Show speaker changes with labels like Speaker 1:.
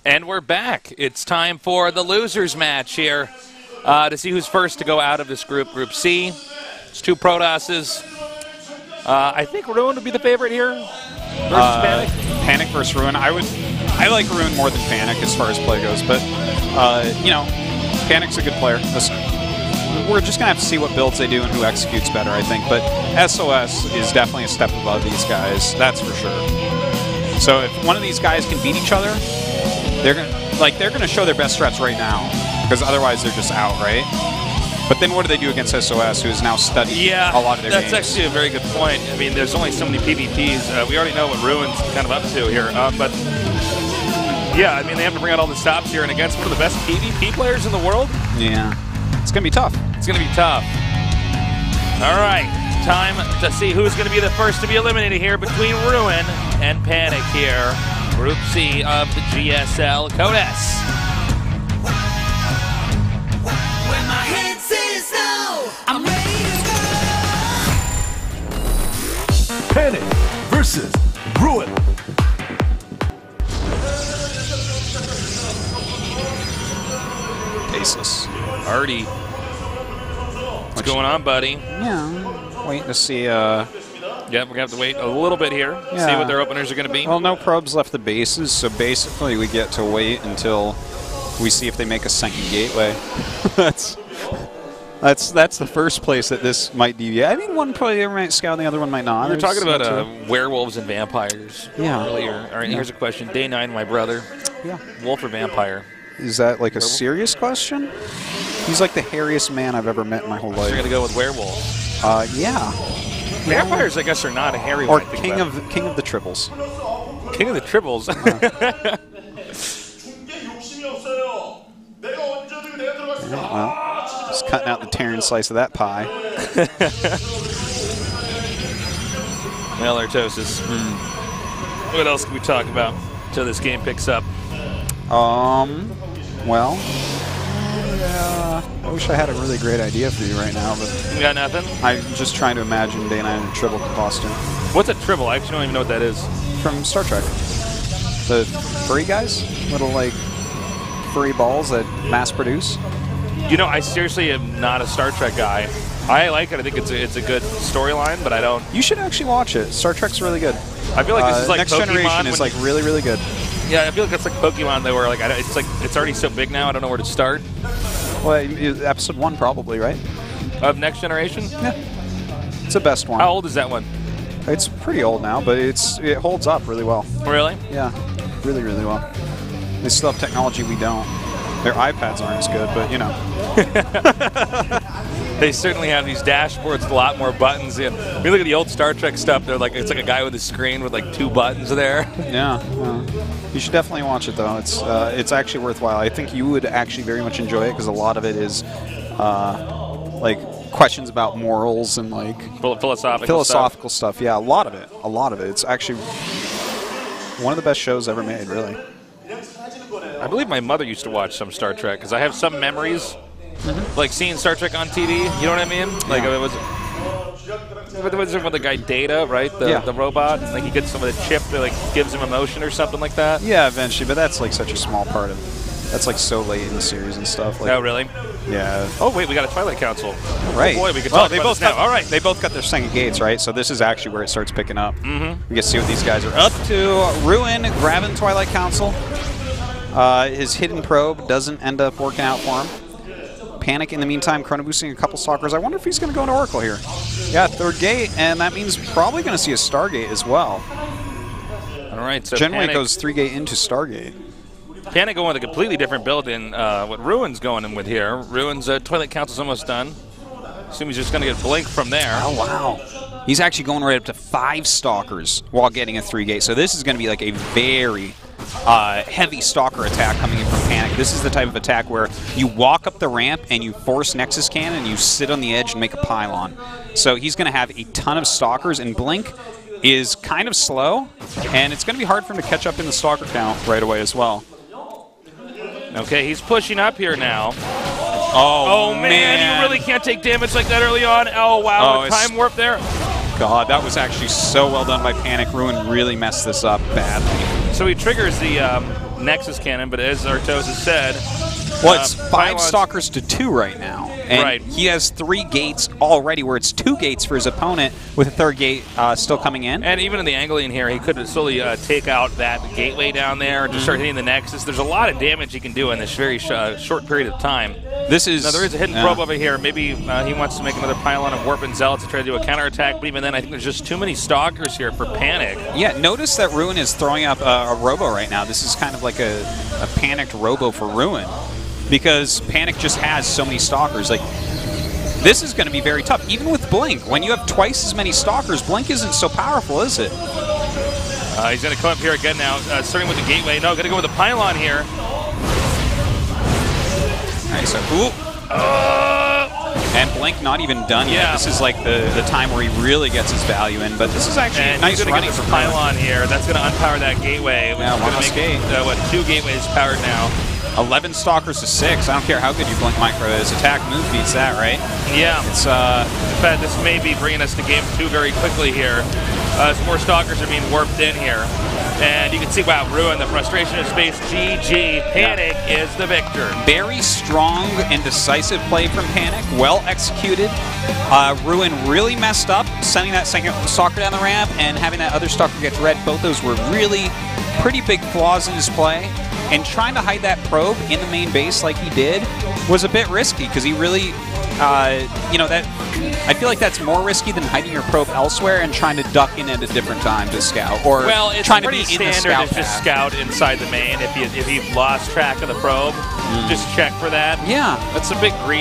Speaker 1: And we're back. It's time for the losers match here to see who's first to go out of this group, Group C. It's two Protosses. I think Ruin would be the favorite here versus Panic.
Speaker 2: Panic versus Ruin. I like Ruin more than Panic as far as play goes, but you know, Panic's a good player. We're just gonna have to see what builds they do and who executes better, I think. But SOS is definitely a step above these guys. That's for sure. So if one of these guys can beat each other, they're gonna show their best strats right now, because otherwise they're just out, right? But then what do they do against SOS, who has now studied a lot of their games?
Speaker 1: That's actually a very good point. I mean, there's only so many PvPs. We already know what Ruin's kind of up to here. But yeah, I mean, they have to bring out all the stops here, and against one of the best PvP players in the world.
Speaker 2: Yeah, it's gonna be tough.
Speaker 1: It's gonna be tough. All right, time to see who's gonna be the first to be eliminated here between Ruin and Panic here. Group C of the GSL Code S.
Speaker 3: When my head says no, I'm ready to go.
Speaker 4: Panic versus Ruin.
Speaker 2: Baseless.
Speaker 1: Artie. What's going on, buddy?
Speaker 2: Yeah, waiting to see.
Speaker 1: Yeah, we're going to have to wait a little bit here, see what their openers are going to be.
Speaker 2: Well, no probes left the bases, so basically we get to wait until we see if they make a second gateway. that's the first place that this might deviate. I mean, one player might scout, the other one might not.
Speaker 1: We were talking about werewolves and vampires earlier. All right, here's a question. Day 9, my brother.
Speaker 2: Yeah.
Speaker 1: Wolf or vampire?
Speaker 2: Is that like a serious question? He's like the hairiest man I've ever met in my whole life.
Speaker 1: So you're going to go with werewolf?
Speaker 2: Yeah.
Speaker 1: Vampires, I guess, are not a hairy
Speaker 2: or
Speaker 1: one.
Speaker 2: Or king of the Tribbles.
Speaker 1: King of the Tribbles.
Speaker 2: Well, just cutting out the tearing slice of that pie.
Speaker 1: Ro32. What else can we talk about until this game picks up?
Speaker 2: Well, I wish I had a really great idea for you right now, but
Speaker 1: you got nothing?
Speaker 2: I'm just trying to imagine Day 9 in a Tribble costume.
Speaker 1: What's a Tribble? I actually don't even know what that is.
Speaker 2: From Star Trek. The furry guys? Little, like, furry balls that mass produce.
Speaker 1: You know, I seriously am not a Star Trek guy. I like it. I think it's a good storyline, but I don't.
Speaker 2: You should actually watch it. Star Trek's really good.
Speaker 1: I feel like this is like
Speaker 2: Next
Speaker 1: Pokemon
Speaker 2: Generation is like really, really good.
Speaker 1: Yeah, I feel like it's like Pokemon. They were like, it's already so big now. I don't know where to start.
Speaker 2: Well, episode 1 probably, right?
Speaker 1: Of Next Generation?
Speaker 2: Yeah, it's the best one.
Speaker 1: How old is that one?
Speaker 2: It's pretty old now, but it holds up really well.
Speaker 1: Really?
Speaker 2: Yeah, really, really well. They still have technology we don't. Their iPads aren't as good, but you know.
Speaker 1: They certainly have these dashboards with a lot more buttons in. When you look at the old Star Trek stuff, they're like, it's like a guy with a screen with like 2 buttons there.
Speaker 2: Yeah. You should definitely watch it though. It's actually worthwhile. I think you would actually very much enjoy it because a lot of it is like questions about morals and like philosophical stuff. Yeah, a lot of it. It's actually one of the best shows ever made, really.
Speaker 1: I believe my mother used to watch some Star Trek because I have some memories, like seeing Star Trek on TV. You know what I mean? Like it was with the guy Data, right? The robot. Like he gets some of the chip that like gives him emotion or something like that.
Speaker 2: Yeah, eventually, but that's like such a small part of it. That's like so late in the series and stuff. Like,
Speaker 1: oh, really?
Speaker 2: Yeah.
Speaker 1: Oh, wait, we got a Twilight Council.
Speaker 2: Right.
Speaker 1: Oh, boy, we can talk about this now.
Speaker 2: All right, they both got their second gates, right? So this is actually where it starts picking up. We get to see what these guys are up to. Ruin grabbing Twilight Council. His hidden probe doesn't end up working out for him. Panic in the meantime, chrono boosting a couple stalkers. I wonder if he's going to go into Oracle here. Yeah, 3rd gate, and that means probably going to see a Stargate as well.
Speaker 1: All right, so
Speaker 2: generally
Speaker 1: Panic
Speaker 2: it goes 3 gate into Stargate.
Speaker 1: Panic going with a completely different build than what Ruin's going in with here. Ruin's Twilight Council's almost done. Assume he's just going to get Blink from there.
Speaker 2: Oh, wow. He's actually going right up to 5 stalkers while getting a 3 gate. So this is going to be like a very heavy stalker attack coming in from Panic. This is the type of attack where you walk up the ramp and you force Nexus Cannon and you sit on the edge and make a pylon. So he's going to have a ton of stalkers, and Blink is kind of slow, and it's going to be hard for him to catch up in the stalker count right away as well.
Speaker 1: Okay, he's pushing up here now.
Speaker 2: Oh
Speaker 1: man, you really can't take damage like that early on. Oh, wow, time warp there.
Speaker 2: God, that was actually so well done by Panic. Ruin really messed this up badly.
Speaker 1: So he triggers the Nexus cannon, but as Artos has said,
Speaker 2: well, it's 5
Speaker 1: pylons,
Speaker 2: stalkers to 2 right now. And he has 3 gates already, where it's 2 gates for his opponent, with a 3rd gate still coming in.
Speaker 1: And even in the angling here, he could slowly take out that gateway down there and just start hitting the Nexus. There's a lot of damage he can do in this very short period of time.
Speaker 2: This is...
Speaker 1: Now, there is a hidden probe over here. Maybe he wants to make another pylon of Warp and Zealot to try to do a counterattack, but even then, I think there's just too many Stalkers here for Panic.
Speaker 2: Yeah, notice that Ruin is throwing up a Robo right now. This is kind of like a panicked Robo for Ruin, because Panic just has so many Stalkers. Like, this is going to be very tough, even with Blink. When you have twice as many Stalkers, Blink isn't so powerful, is it?
Speaker 1: He's going to come up here again now, starting with the gateway. No, going to go with the pylon here.
Speaker 2: Alright, so, and Blink not even done yet.
Speaker 1: Yeah.
Speaker 2: This is like the time where he really gets his value in, but this is actually
Speaker 1: And
Speaker 2: nice
Speaker 1: he's going to
Speaker 2: running
Speaker 1: get this
Speaker 2: for
Speaker 1: pylon here. That's going to unpower that gateway.
Speaker 2: Yeah,
Speaker 1: It's going to make what, 2 gateways powered now.
Speaker 2: 11 Stalkers to 6. I don't care how good your Blink Micro is. Attack move beats that, right?
Speaker 1: Yeah.
Speaker 2: It's
Speaker 1: in fact, this may be bringing us to game 2 very quickly here. Some more Stalkers are being warped in here. And you can see, wow, Ruin, the frustration of space, GG. Panic is the victor.
Speaker 2: very strong and decisive play from Panic. Well executed. Ruin really messed up, sending that second Stalker down the ramp and having that other Stalker get red. Both those were really pretty big flaws in his play. And trying to hide that probe in the main base like he did was a bit risky, because he really, you know, that I feel like that's more risky than hiding your probe elsewhere and trying to duck in at a different time to scout, or
Speaker 1: it's
Speaker 2: trying to
Speaker 1: pretty
Speaker 2: be in the
Speaker 1: standard
Speaker 2: scout
Speaker 1: to just
Speaker 2: path.
Speaker 1: scout inside the main if you lost track of the probe. Just check for that.
Speaker 2: Yeah.
Speaker 1: That's a big green.